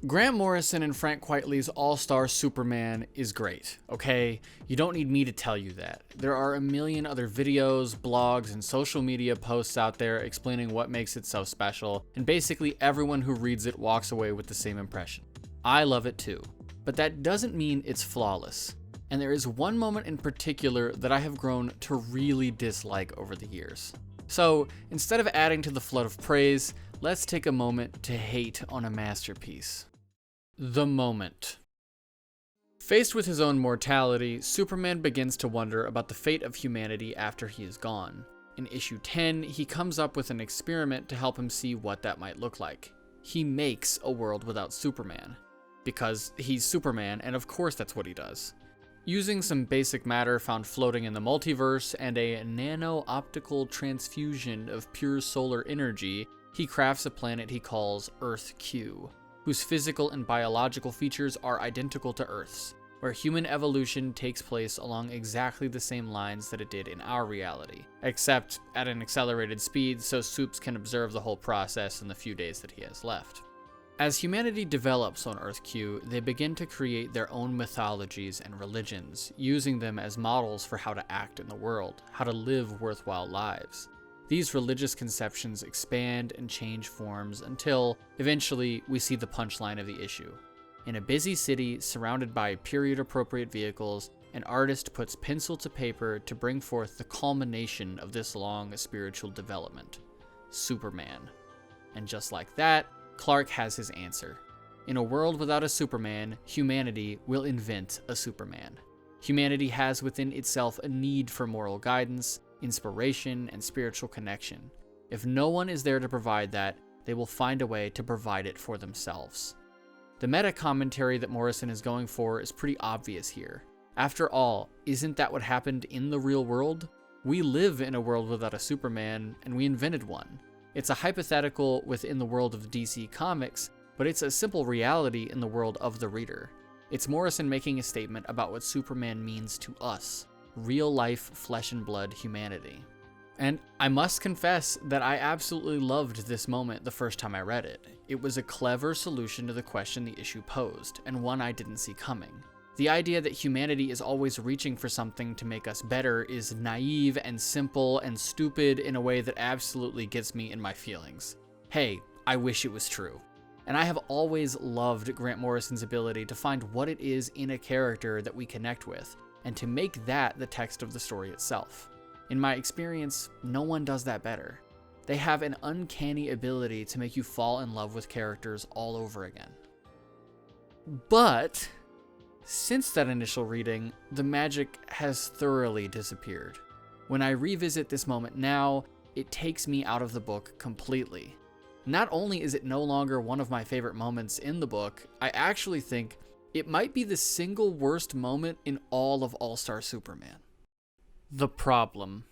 Grant Morrison and Frank Quitely's All-Star Superman is great, okay? You don't need me to tell you that. There are a million other videos, blogs, and social media posts out there explaining what makes it so special, and basically everyone who reads it walks away with the same impression. I love it too, but that doesn't mean it's flawless. And there is one moment in particular that I have grown to really dislike over the years. So, instead of adding to the flood of praise, let's take a moment to hate on a masterpiece. The moment. Faced with his own mortality, Superman begins to wonder about the fate of humanity after he is gone. In issue 10, he comes up with an experiment to help him see what that might look like. He makes a world without Superman. Because he's Superman, and of course that's what he does. Using some basic matter found floating in the multiverse and a nano-optical transfusion of pure solar energy, he crafts a planet he calls Earth Q, whose physical and biological features are identical to Earth's, where human evolution takes place along exactly the same lines that it did in our reality, except at an accelerated speed so Supes can observe the whole process in the few days that he has left. As humanity develops on Earth Q, they begin to create their own mythologies and religions, using them as models for how to act in the world, how to live worthwhile lives. These religious conceptions expand and change forms until, eventually, we see the punchline of the issue. In a busy city surrounded by period-appropriate vehicles, an artist puts pencil to paper to bring forth the culmination of this long spiritual development: Superman. And just like that, Clark has his answer. In a world without a Superman, humanity will invent a Superman. Humanity has within itself a need for moral guidance, inspiration, and spiritual connection. If no one is there to provide that, they will find a way to provide it for themselves. The meta-commentary that Morrison is going for is pretty obvious here. After all, isn't that what happened in the real world? We live in a world without a Superman, and we invented one. It's a hypothetical within the world of DC Comics, but it's a simple reality in the world of the reader. It's Morrison making a statement about what Superman means to us, real-life, flesh-and-blood humanity. And I must confess that I absolutely loved this moment the first time I read it. It was a clever solution to the question the issue posed, and one I didn't see coming. The idea that humanity is always reaching for something to make us better is naive and simple and stupid in a way that absolutely gets me in my feelings. Hey, I wish it was true. And I have always loved Grant Morrison's ability to find what it is in a character that we connect with, and to make that the text of the story itself. In my experience, no one does that better. They have an uncanny ability to make you fall in love with characters all over again. But since that initial reading, the magic has thoroughly disappeared. When I revisit this moment now, it takes me out of the book completely. Not only is it no longer one of my favorite moments in the book, I actually think it might be the single worst moment in all of All-Star Superman. The problem.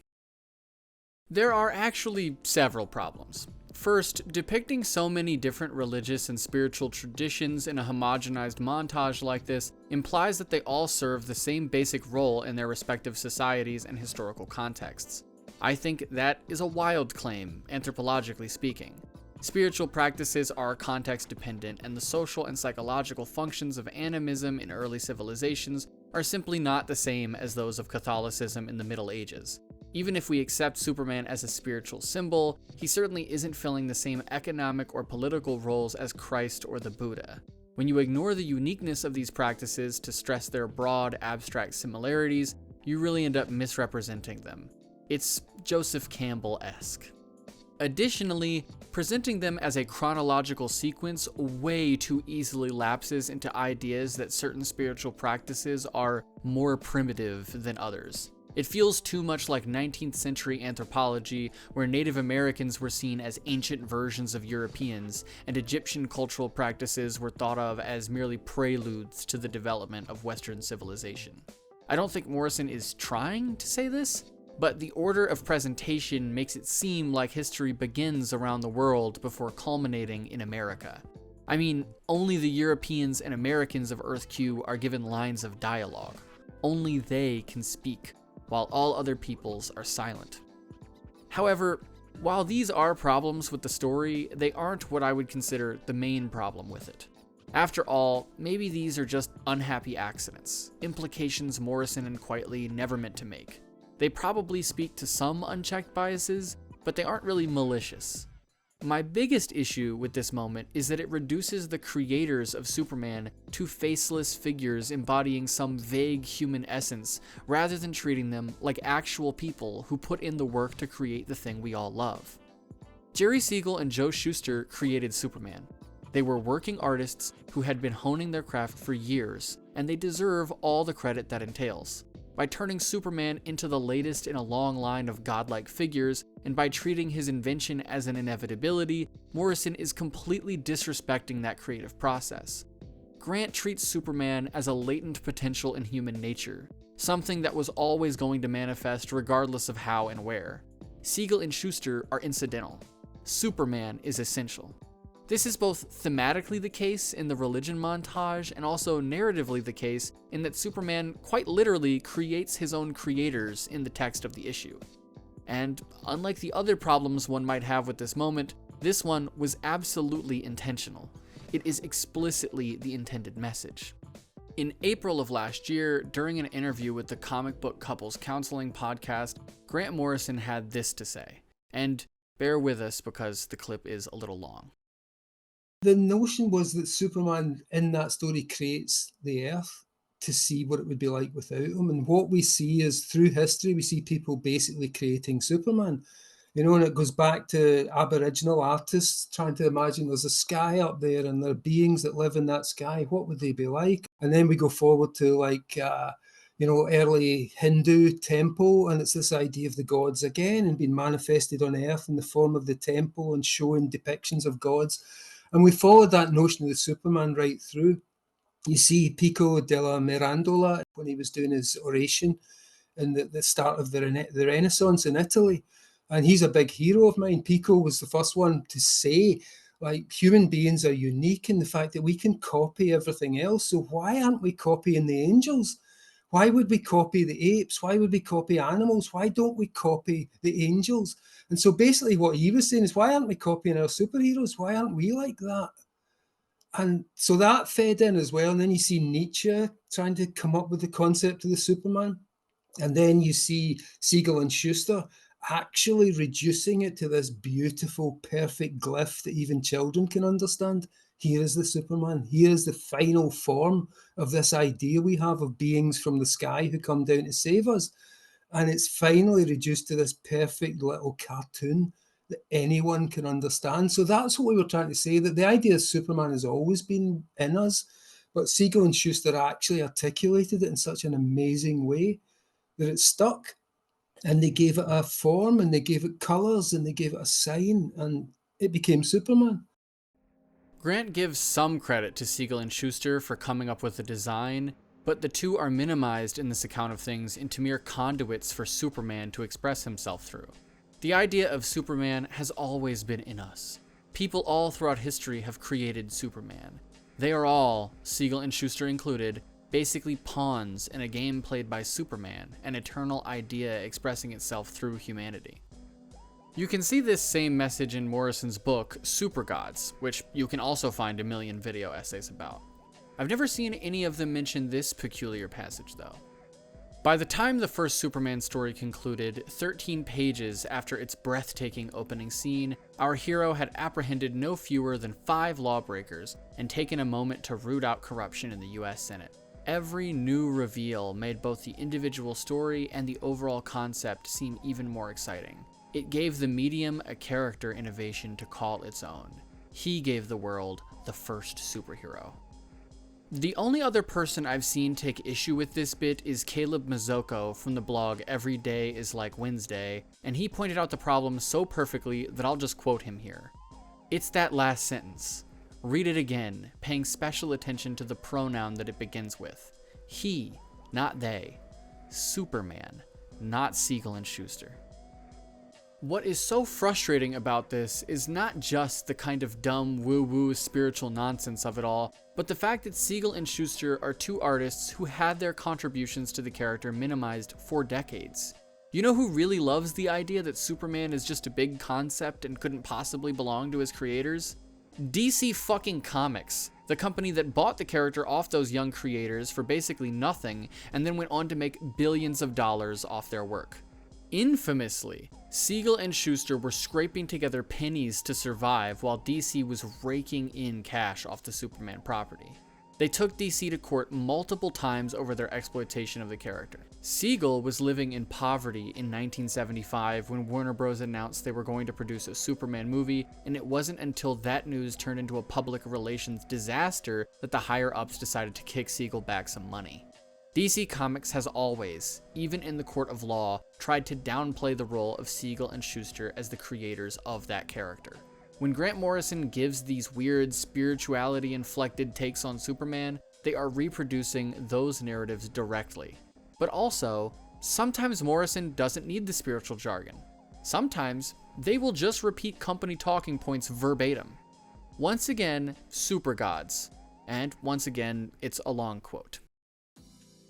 There are actually several problems. First, depicting so many different religious and spiritual traditions in a homogenized montage like this implies that they all serve the same basic role in their respective societies and historical contexts. I think that is a wild claim, anthropologically speaking. Spiritual practices are context dependent, and the social and psychological functions of animism in early civilizations are simply not the same as those of Catholicism in the Middle Ages. Even if we accept Superman as a spiritual symbol, he certainly isn't filling the same economic or political roles as Christ or the Buddha. When you ignore the uniqueness of these practices to stress their broad, abstract similarities, you really end up misrepresenting them. It's Joseph Campbell-esque. Additionally, presenting them as a chronological sequence way too easily lapses into ideas that certain spiritual practices are more primitive than others. It feels too much like 19th century anthropology, where Native Americans were seen as ancient versions of Europeans, and Egyptian cultural practices were thought of as merely preludes to the development of Western civilization. I don't think Morrison is trying to say this, but the order of presentation makes it seem like history begins around the world before culminating in America. I mean, only the Europeans and Americans of Earth Q are given lines of dialogue. Only they can speak, while all other peoples are silent. However, while these are problems with the story, they aren't what I would consider the main problem with it. After all, maybe these are just unhappy accidents, implications Morrison and Quitely never meant to make. They probably speak to some unchecked biases, but they aren't really malicious. My biggest issue with this moment is that it reduces the creators of Superman to faceless figures embodying some vague human essence, rather than treating them like actual people who put in the work to create the thing we all love. Jerry Siegel and Joe Shuster created Superman. They were working artists who had been honing their craft for years, and they deserve all the credit that entails. By turning Superman into the latest in a long line of godlike figures, and by treating his invention as an inevitability, Morrison is completely disrespecting that creative process. Grant treats Superman as a latent potential in human nature, something that was always going to manifest regardless of how and where. Siegel and Shuster are incidental. Superman is essential. This is both thematically the case in the religion montage and also narratively the case in that Superman quite literally creates his own creators in the text of the issue. And unlike the other problems one might have with this moment, this one was absolutely intentional. It is explicitly the intended message. In April of last year, during an interview with the Comic Book Couples Counseling podcast, Grant Morrison had this to say. And bear with us because the clip is a little long. The notion was that Superman in that story creates the Earth to see what it would be like without him. And what we see is through history, we see people basically creating Superman. And it goes back to Aboriginal artists trying to imagine there's a sky up there and there are beings that live in that sky. What would they be like? And then we go forward to early Hindu temple, and it's this idea of the gods again and being manifested on earth in the form of the temple and showing depictions of gods. And we followed that notion of the Superman right through. You see Pico della Mirandola when he was doing his oration in the start of the Renaissance in Italy. And he's a big hero of mine. Pico was the first one to say, human beings are unique in the fact that we can copy everything else. So why aren't we copying the angels? Why would we copy the apes? Why would we copy animals? Why don't we copy the angels? And so basically what he was saying is, why aren't we copying our superheroes? Why aren't we like that? And so that fed in as well. And then you see Nietzsche trying to come up with the concept of the Superman. And then you see Siegel and Shuster actually reducing it to this beautiful, perfect glyph that even children can understand. Here is the Superman. Here is the final form of this idea we have of beings from the sky who come down to save us. And it's finally reduced to this perfect little cartoon that anyone can understand. So that's what we were trying to say, that the idea of Superman has always been in us, but Siegel and Shuster actually articulated it in such an amazing way that it stuck. And they gave it a form, and they gave it colors, and they gave it a sign, and it became Superman. Grant gives some credit to Siegel and Shuster for coming up with the design, but the two are minimized in this account of things into mere conduits for Superman to express himself through. The idea of Superman has always been in us. People all throughout history have created Superman. They are all, Siegel and Shuster included, basically pawns in a game played by Superman, an eternal idea expressing itself through humanity. You can see this same message in Morrison's book, Super Gods, which you can also find a million video essays about. I've never seen any of them mention this peculiar passage, though. By the time the first Superman story concluded, 13 pages after its breathtaking opening scene, our hero had apprehended no fewer than 5 lawbreakers and taken a moment to root out corruption in the US Senate. Every new reveal made both the individual story and the overall concept seem even more exciting. It gave the medium a character innovation to call its own. He gave the world the first superhero. The only other person I've seen take issue with this bit is Caleb Mazzocco from the blog Every Day is Like Wednesday, and he pointed out the problem so perfectly that I'll just quote him here. It's that last sentence. Read it again, paying special attention to the pronoun that it begins with. He, not they. Superman, not Siegel and Shuster. What is so frustrating about this is not just the kind of dumb woo-woo spiritual nonsense of it all, but the fact that Siegel and Shuster are two artists who had their contributions to the character minimized for decades. You know who really loves the idea that Superman is just a big concept and couldn't possibly belong to his creators? DC fucking Comics. the company that bought the character off those young creators for basically nothing and then went on to make billions of dollars off their work. Infamously, Siegel and Shuster were scraping together pennies to survive while DC was raking in cash off the Superman property. They took DC to court multiple times over their exploitation of the character. Siegel was living in poverty in 1975 when Warner Bros. Announced they were going to produce a Superman movie, and it wasn't until that news turned into a public relations disaster that the higher-ups decided to kick Siegel back some money. DC Comics has always, even in the court of law, tried to downplay the role of Siegel and Shuster as the creators of that character. When Grant Morrison gives these weird, spirituality-inflected takes on Superman, they are reproducing those narratives directly. But also, sometimes Morrison doesn't need the spiritual jargon. Sometimes, they will just repeat company talking points verbatim. Once again, super gods. And once again, it's a long quote.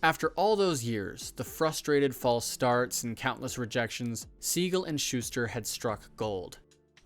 After all those years, the frustrated false starts and countless rejections, Siegel and Shuster had struck gold.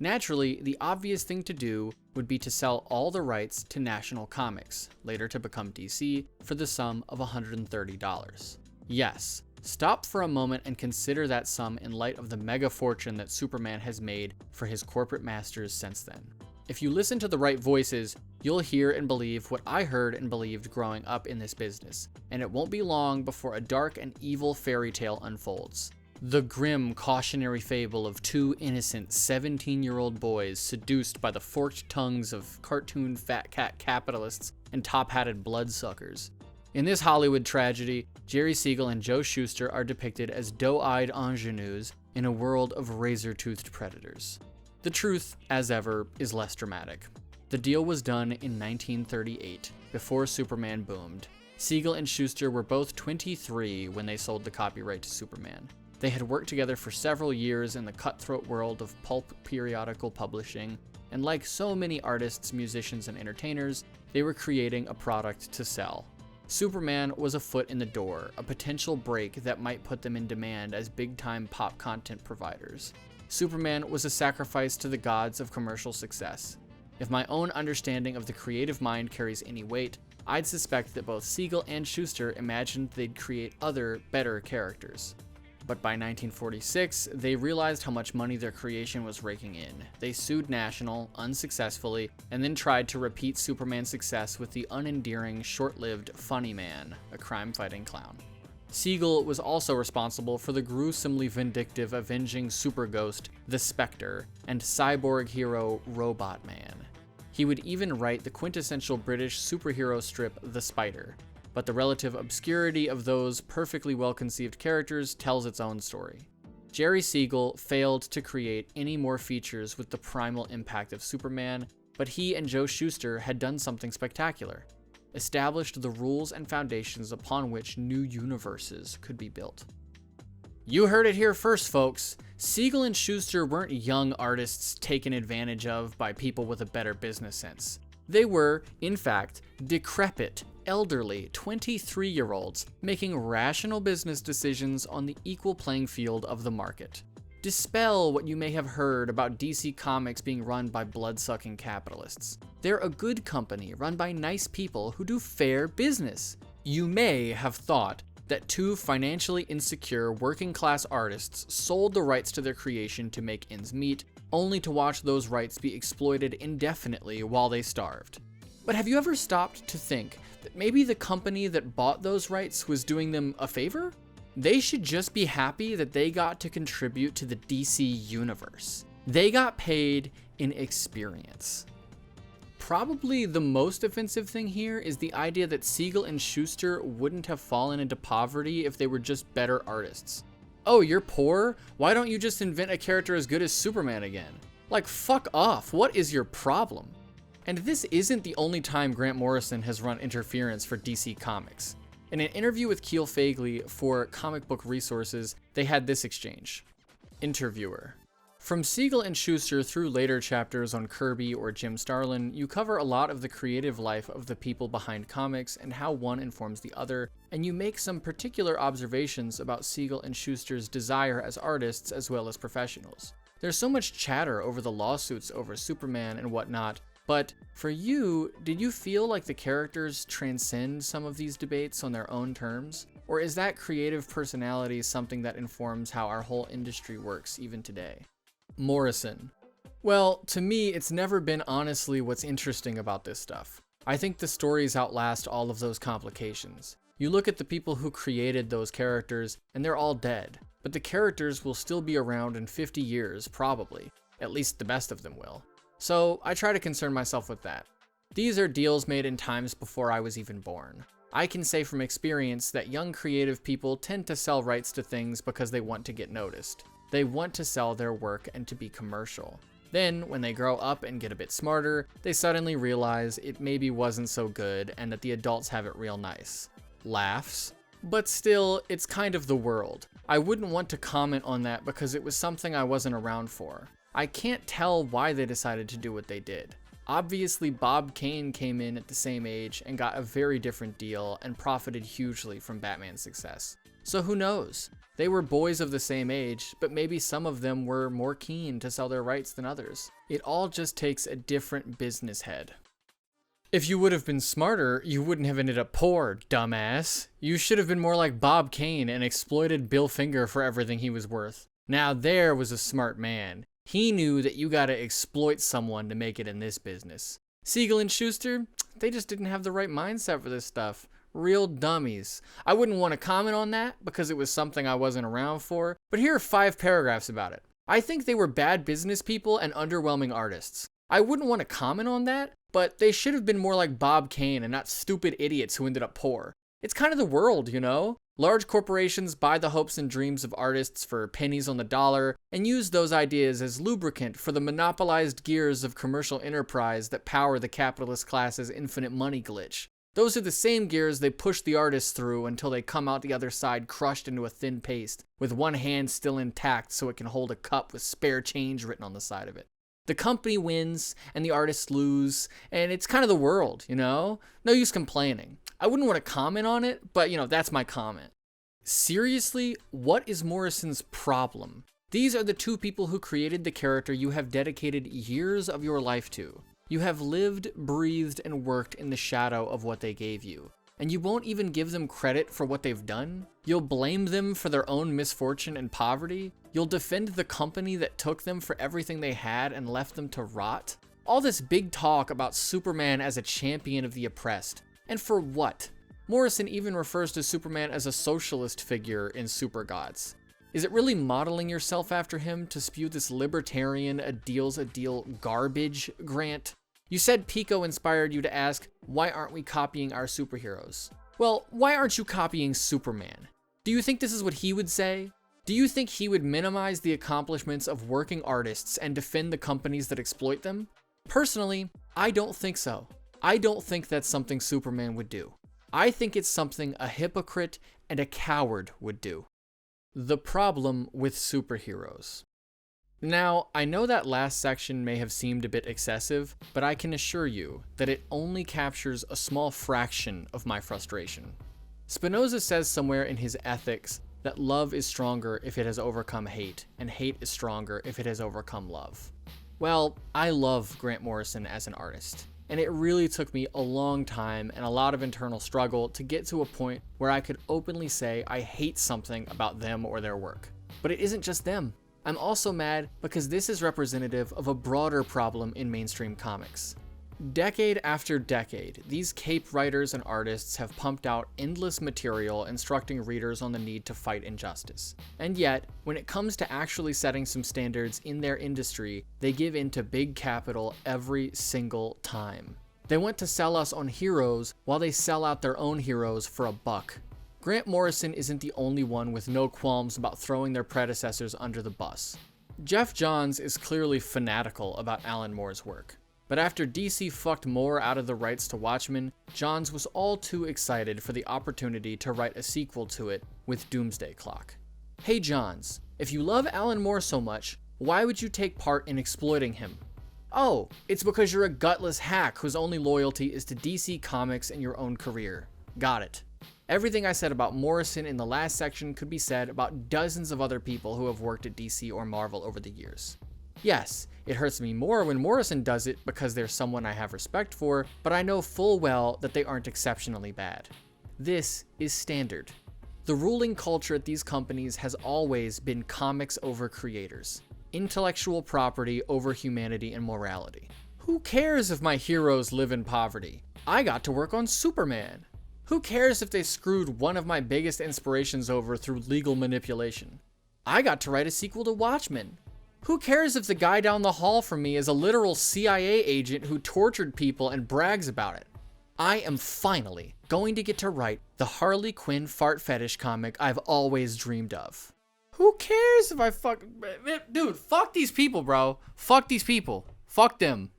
Naturally, the obvious thing to do would be to sell all the rights to National Comics, later to become DC, for the sum of $130. Yes, stop for a moment and consider that sum in light of the mega fortune that Superman has made for his corporate masters since then. If you listen to the right voices, you'll hear and believe what I heard and believed growing up in this business, and it won't be long before a dark and evil fairy tale unfolds. The grim cautionary fable of two innocent 17-year-old boys seduced by the forked tongues of cartoon fat cat capitalists and top-hatted bloodsuckers. In this Hollywood tragedy, Jerry Siegel and Joe Shuster are depicted as doe-eyed ingenues in a world of razor-toothed predators. The truth, as ever, is less dramatic. The deal was done in 1938, before Superman boomed. Siegel and Shuster were both 23 when they sold the copyright to Superman. They had worked together for several years in the cutthroat world of pulp periodical publishing, and like so many artists, musicians, and entertainers, they were creating a product to sell. Superman was a foot in the door, a potential break that might put them in demand as big-time pop content providers. Superman was a sacrifice to the gods of commercial success. If my own understanding of the creative mind carries any weight, I'd suspect that both Siegel and Shuster imagined they'd create other, better characters. But by 1946, they realized how much money their creation was raking in. They sued National, unsuccessfully, and then tried to repeat Superman's success with the unendearing, short-lived Funny Man, a crime-fighting clown. Siegel was also responsible for the gruesomely vindictive avenging superghost, the Spectre, and cyborg hero Robot Man. He would even write the quintessential British superhero strip The Spider, but the relative obscurity of those perfectly well-conceived characters tells its own story. Jerry Siegel failed to create any more features with the primal impact of Superman, but he and Joe Shuster had done something spectacular: established the rules and foundations upon which new universes could be built. You heard it here first, folks. Siegel and Shuster weren't young artists taken advantage of by people with a better business sense. They were, in fact, decrepit, elderly 23-year-olds making rational business decisions on the equal playing field of the market. Dispel what you may have heard about DC Comics being run by blood-sucking capitalists. They're a good company run by nice people who do fair business. You may have thought that two financially insecure working-class artists sold the rights to their creation to make ends meet, only to watch those rights be exploited indefinitely while they starved. But have you ever stopped to think that maybe the company that bought those rights was doing them a favor? They should just be happy that they got to contribute to the DC universe. They got paid in experience. Probably the most offensive thing here is the idea that Siegel and Shuster wouldn't have fallen into poverty if they were just better artists. Oh, you're poor? Why don't you just invent a character as good as Superman again? Like, fuck off. What is your problem? And this isn't the only time Grant Morrison has run interference for DC Comics. In an interview with Keel Fagley for Comic Book Resources, they had this exchange. Interviewer: from Siegel and Shuster through later chapters on Kirby or Jim Starlin, you cover a lot of the creative life of the people behind comics and how one informs the other, and you make some particular observations about Siegel and Shuster's desire as artists as well as professionals. There's so much chatter over the lawsuits over Superman and whatnot, But for you, did you feel like the characters transcend some of these debates on their own terms? Or is that creative personality something that informs how our whole industry works even today? Morrison. Well, to me, it's never been honestly what's interesting about this stuff. I think the stories outlast all of those complications. You look at the people who created those characters, and they're all dead. But the characters will still be around in 50 years, probably. At least the best of them will. So I try to concern myself with that. These are deals made in times before I was even born. I can say from experience that young creative people tend to sell rights to things because they want to get noticed. They want to sell their work and to be commercial. Then, when they grow up and get a bit smarter, they suddenly realize it maybe wasn't so good and that the adults have it real nice. Laughs. But still, it's kind of the world. I wouldn't want to comment on that because it was something I wasn't around for. I can't tell why they decided to do what they did. Obviously, Bob Kane came in at the same age and got a very different deal and profited hugely from Batman's success. So who knows? They were boys of the same age, but maybe some of them were more keen to sell their rights than others. It all just takes a different business head. If you would have been smarter, you wouldn't have ended up poor, dumbass. You should have been more like Bob Kane and exploited Bill Finger for everything he was worth. Now there was a smart man. He knew that you gotta exploit someone to make it in this business. Siegel and Schuster, they just didn't have the right mindset for this stuff. Real dummies. I wouldn't want to comment on that because it was something I wasn't around for, but here are 5 paragraphs about it. I think they were bad business people and underwhelming artists. I wouldn't want to comment on that, but they should have been more like Bob Kane and not stupid idiots who ended up poor. It's kind of the world, you know? Large corporations buy the hopes and dreams of artists for pennies on the dollar and use those ideas as lubricant for the monopolized gears of commercial enterprise that power the capitalist class's infinite money glitch. Those are the same gears they push the artists through until they come out the other side crushed into a thin paste, with one hand still intact so it can hold a cup with spare change written on the side of it. The company wins and the artists lose, and it's kind of the world, you know? No use complaining. I wouldn't want to comment on it, but that's my comment. Seriously, what is Morrison's problem? These are the 2 people who created the character you have dedicated years of your life to. You have lived, breathed, and worked in the shadow of what they gave you. And you won't even give them credit for what they've done? You'll blame them for their own misfortune and poverty? You'll defend the company that took them for everything they had and left them to rot? All this big talk about Superman as a champion of the oppressed. And for what? Morrison even refers to Superman as a socialist figure in Super Gods. Is it really modeling yourself after him to spew this libertarian a deal's a deal garbage, Grant? You said Pico inspired you to ask, why aren't we copying our superheroes? Well, why aren't you copying Superman? Do you think this is what he would say? Do you think he would minimize the accomplishments of working artists and defend the companies that exploit them? Personally, I don't think so. I don't think that's something Superman would do. I think it's something a hypocrite and a coward would do. The problem with superheroes. Now, I know that last section may have seemed a bit excessive, but I can assure you that it only captures a small fraction of my frustration. Spinoza says somewhere in his Ethics that love is stronger if it has overcome hate, and hate is stronger if it has overcome love. Well, I love Grant Morrison as an artist, and it really took me a long time and a lot of internal struggle to get to a point where I could openly say I hate something about them or their work. But it isn't just them. I'm also mad because this is representative of a broader problem in mainstream comics. Decade after decade, these cape writers and artists have pumped out endless material instructing readers on the need to fight injustice. And yet, when it comes to actually setting some standards in their industry, they give in to big capital every single time. They want to sell us on heroes while they sell out their own heroes for a buck. Grant Morrison isn't the only one with no qualms about throwing their predecessors under the bus. Jeff Johns is clearly fanatical about Alan Moore's work. But after DC fucked Moore out of the rights to Watchmen, Johns was all too excited for the opportunity to write a sequel to it with Doomsday Clock. Hey Johns, if you love Alan Moore so much, why would you take part in exploiting him? Oh, it's because you're a gutless hack whose only loyalty is to DC Comics and your own career. Got it. Everything I said about Morrison in the last section could be said about dozens of other people who have worked at DC or Marvel over the years. Yes, it hurts me more when Morrison does it because they're someone I have respect for, but I know full well that they aren't exceptionally bad. This is standard. The ruling culture at these companies has always been comics over creators, intellectual property over humanity and morality. Who cares if my heroes live in poverty? I got to work on Superman. Who cares if they screwed one of my biggest inspirations over through legal manipulation? I got to write a sequel to Watchmen. Who cares if the guy down the hall from me is a literal CIA agent who tortured people and brags about it? I am finally going to get to write the Harley Quinn fart fetish comic I've always dreamed of. Who cares if I Dude, fuck these people, bro. Fuck these people. Fuck them.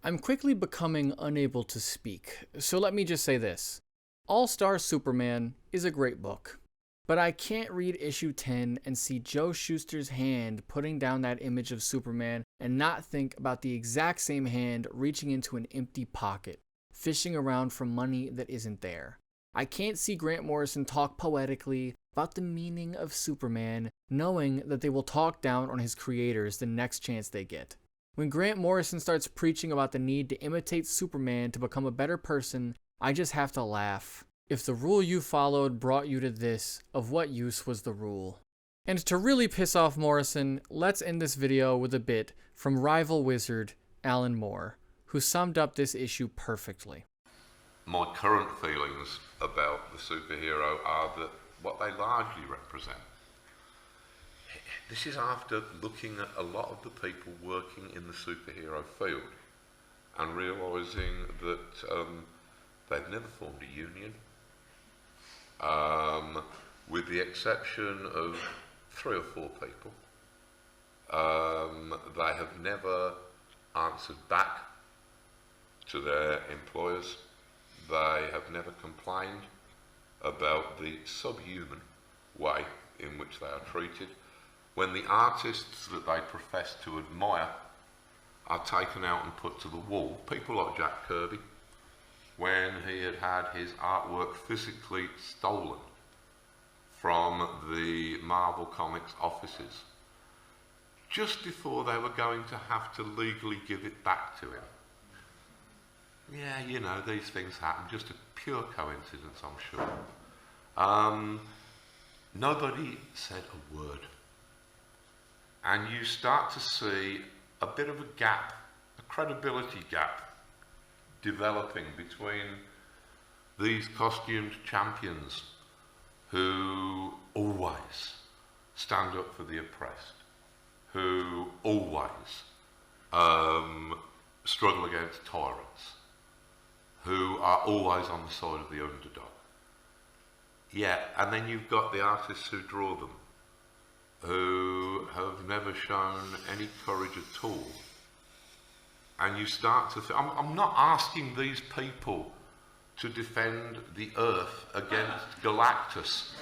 I'm quickly becoming unable to speak, so let me just say this. All-Star Superman is a great book, but I can't read issue 10 and see Joe Shuster's hand putting down that image of Superman and not think about the exact same hand reaching into an empty pocket, fishing around for money that isn't there. I can't see Grant Morrison talk poetically about the meaning of Superman, knowing that they will talk down on his creators the next chance they get. When Grant Morrison starts preaching about the need to imitate Superman to become a better person, I just have to laugh. If the rule you followed brought you to this, of what use was the rule? And to really piss off Morrison, let's end this video with a bit from rival wizard Alan Moore, who summed up this issue perfectly. My current feelings about the superhero are that what they largely represent. This is after looking at a lot of the people working in the superhero field and realising that they've never formed a union, with the exception of 3 or 4 people. They have never answered back to their employers. They have never complained about the subhuman way in which they are treated. When the artists that they profess to admire are taken out and put to the wall, people like Jack Kirby, when he had had his artwork physically stolen from the Marvel Comics offices, just before they were going to have to legally give it back to him. Yeah, you know, these things happen, just a pure coincidence, I'm sure. Nobody said a word. And you start to see a bit of a gap, a credibility gap, developing between these costumed champions who always stand up for the oppressed, who always struggle against tyrants, who are always on the side of the underdog. Yeah, and then you've got the artists who draw them, who have never shown any courage at all. And you start to think, I'm not asking these people to defend the Earth against Galactus,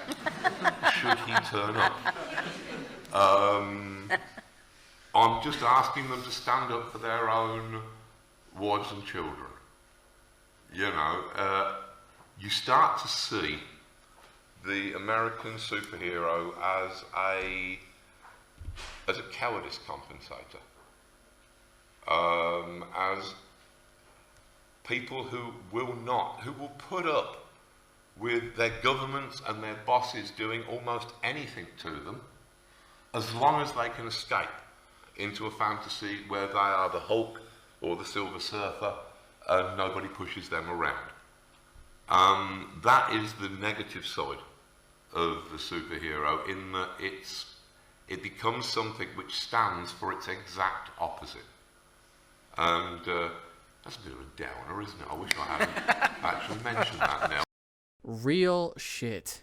should he turn up. I'm just asking them to stand up for their own wives and children. You know, you start to see the American superhero as a cowardice compensator, as people who will put up with their governments and their bosses doing almost anything to them, as long as they can escape into a fantasy where they are the Hulk or the Silver Surfer and nobody pushes them around. That is the negative side of the superhero, in that it becomes something which stands for its exact opposite. And that's a bit of a downer, isn't it? I wish I hadn't actually mentioned that now. Real shit.